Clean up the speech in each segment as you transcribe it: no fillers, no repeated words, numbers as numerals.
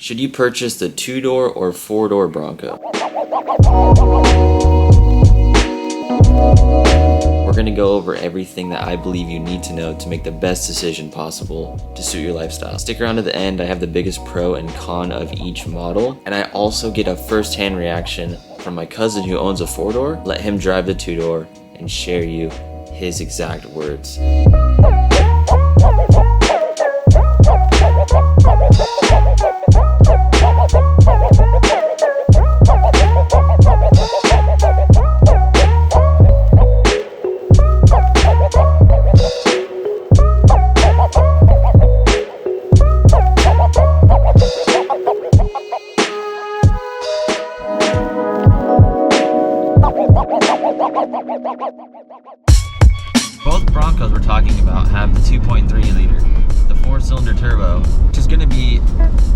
Should you purchase the 2-door or 4-door Bronco? We're going to go over everything that I believe you need to know to make the best decision possible to suit your lifestyle. Stick around to the end. I have the biggest pro and con of each model, and I also get a first-hand reaction from my cousin who owns a 4-door. Let him drive the 2-door and share you his exact words. Both Broncos we're talking about have the 2.3 liter, the 4-cylinder turbo, which is going to be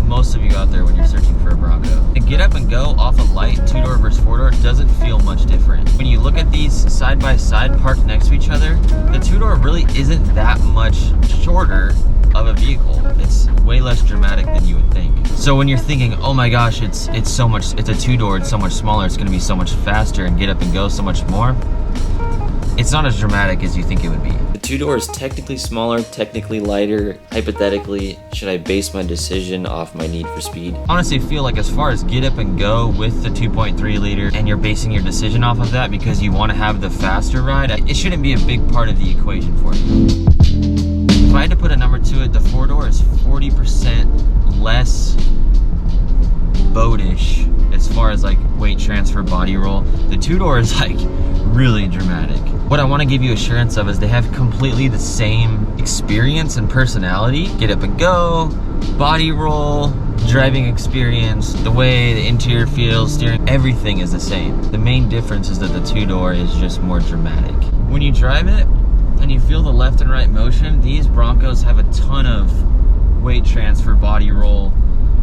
most of you out there when you're searching for a Bronco. The get up and go off a light 2-door versus 4-door doesn't feel much different. When you look at these side by side parked next to each other, the 2-door really isn't that much shorter of a vehicle. It's way less dramatic than you would think. So when you're thinking, oh my gosh, it's a 2-door, it's so much smaller, it's going to be so much faster and get up and go so much more, it's not as dramatic as you think it would be. The 2-door is technically smaller, technically lighter. Hypothetically, should I base my decision off my need for speed? Honestly, I feel like as far as get up and go with the 2.3 liter and you're basing your decision off of that because you want to have the faster ride, it shouldn't be a big part of the equation for you. If I had to put a number to it, the 4-door is 40% less boatish as far as like weight transfer, body roll. The 2-door is like really dramatic. What I want to give you assurance of is they have completely the same experience and personality. Get up and go, body roll, driving experience, the way the interior feels, steering, everything is the same. The main difference is that the 2-door is just more dramatic. When you drive it and you feel the left and right motion, these Broncos have a ton of weight transfer, body roll,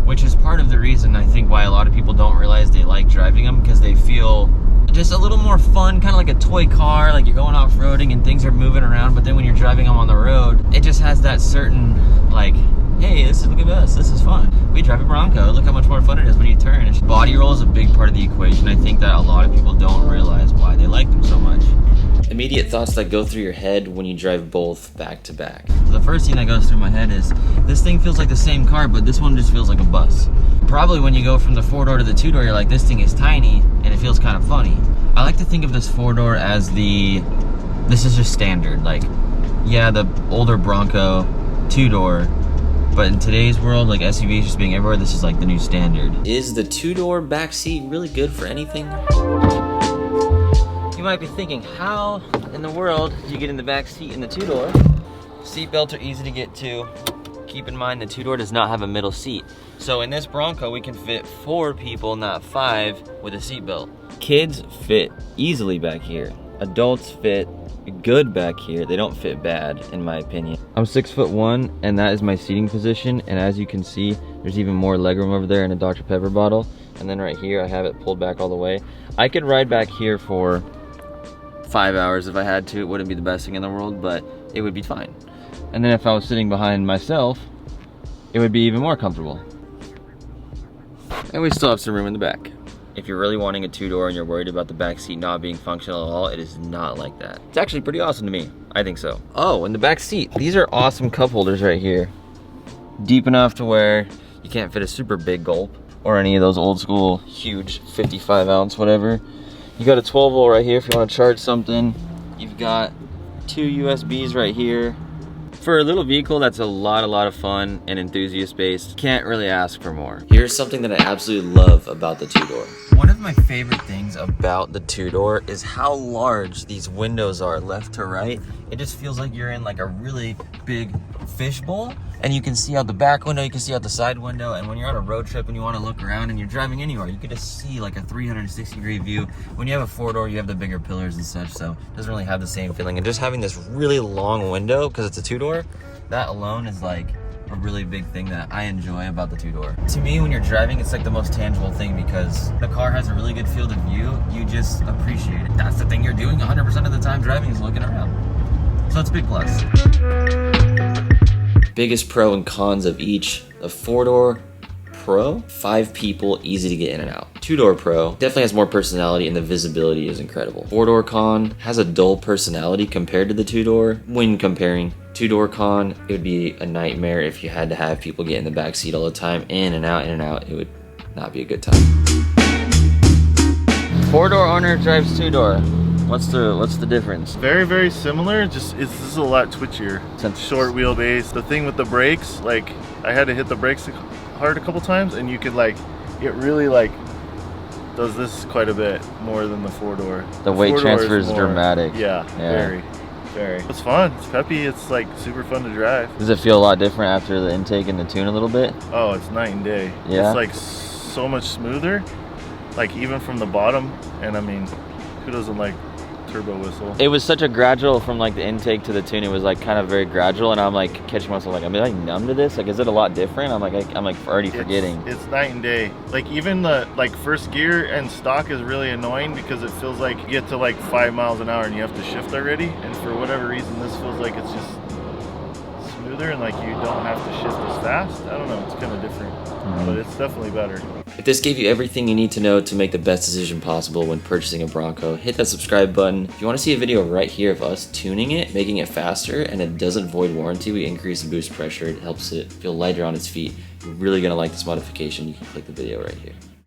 which is part of the reason I think why a lot of people don't realize they like driving them, because they feel just a little more fun, kind of like a toy car, like you're going off-roading and things are moving around, but then when you're driving them on the road, it just has that certain, like, hey, look at us, this is fun. We drive a Bronco, look how much more fun it is when you turn. Body roll is a big part of the equation. I think that a lot of people don't realize why they like them so much. Immediate thoughts that go through your head when you drive both back to back. So the first thing that goes through my head is, this thing feels like the same car, but this one just feels like a bus. Probably when you go from the 4-door to the 2-door, you're like, this thing is tiny, and it feels kind of funny. I like to think of this 4-door as this is just standard. Like, yeah, the older Bronco 2-door, but in today's world, like SUVs just being everywhere, this is like the new standard. Is the 2-door backseat really good for anything? You might be thinking, how in the world do you get in the back seat in the 2-door? Seat belts are easy to get to. Keep in mind the 2-door does not have a middle seat. So in this Bronco, we can fit 4 people, not 5, with a seat belt. Kids fit easily back here. Adults fit good back here. They don't fit bad, in my opinion. I'm 6'1", and that is my seating position. And as you can see, there's even more legroom over there in a Dr. Pepper bottle. And then right here, I have it pulled back all the way. I could ride back here for 5 hours if I had to. It wouldn't be the best thing in the world, but it would be fine. And then if I was sitting behind myself, it would be even more comfortable. And we still have some room in the back. If you're really wanting a 2-door and you're worried about the back seat not being functional at all, it is not like that. It's actually pretty awesome to me. I think so. Oh, and the back seat. These are awesome cup holders right here. Deep enough to where you can't fit a super big gulp or any of those old school huge 55 ounce whatever. You got a 12 volt right here if you want to charge something. You've got 2 USBs right here. For a little vehicle that's a lot of fun and enthusiast based, can't really ask for more. Here's something that I absolutely love about the 2-door. One of my favorite things about the 2-door is how large these windows are left to right. It just feels like you're in like a really big fishbowl, and you can see out the back window, you can see out the side window, and when you're on a road trip and you want to look around and you're driving anywhere, you can just see like a 360-degree view. When you have a 4-door, you have the bigger pillars and such, so it doesn't really have the same feeling. And just having this really long window, because it's a 2-door, that alone is like a really big thing that I enjoy about the 2-door. To me, when you're driving, it's like the most tangible thing, because the car has a really good field of view. You just appreciate it. That's the thing you're doing 100% of the time driving, is looking around. So it's a big plus. Biggest pro and cons of each. The 4-door, Pro, 5 people, easy to get in and out. 2-door Pro definitely has more personality and the visibility is incredible. 4-door Con has a dull personality compared to the 2-door. When comparing 2-door Con, it would be a nightmare if you had to have people get in the back seat all the time, in and out, it would not be a good time. 4-door owner drives 2-door. What's the difference? Very, very similar, just this is a lot twitchier. Short wheelbase. The thing with the brakes, like I had to hit the brakes hard a couple times and you could like, it really like does this quite a bit more than the 4-door. The weight transfer is dramatic. Yeah, very. It's fun, it's peppy, it's like super fun to drive. Does it feel a lot different after the intake and the tune a little bit? Oh, it's night and day. Yeah. It's like so much smoother, like even from the bottom, and I mean, who doesn't like turbo whistle? It was such a gradual from like the intake to the tune. It was like kind of very gradual, and I'm like catching myself like, I'm like numb to this. Like, is it a lot different? I'm like already forgetting. It's night and day. Like even the like first gear and stock is really annoying because it feels like you get to like 5 miles an hour and you have to shift already. And for whatever reason, this feels like it's just smoother and like you don't have to shift as fast. I don't know. It's kind of different, but it's definitely better. If this gave you everything you need to know to make the best decision possible when purchasing a Bronco, hit that subscribe button. If you want to see a video right here of us tuning it, making it faster, and it doesn't void warranty, we increase the boost pressure. It helps it feel lighter on its feet. You're really going to like this modification. You can click the video right here.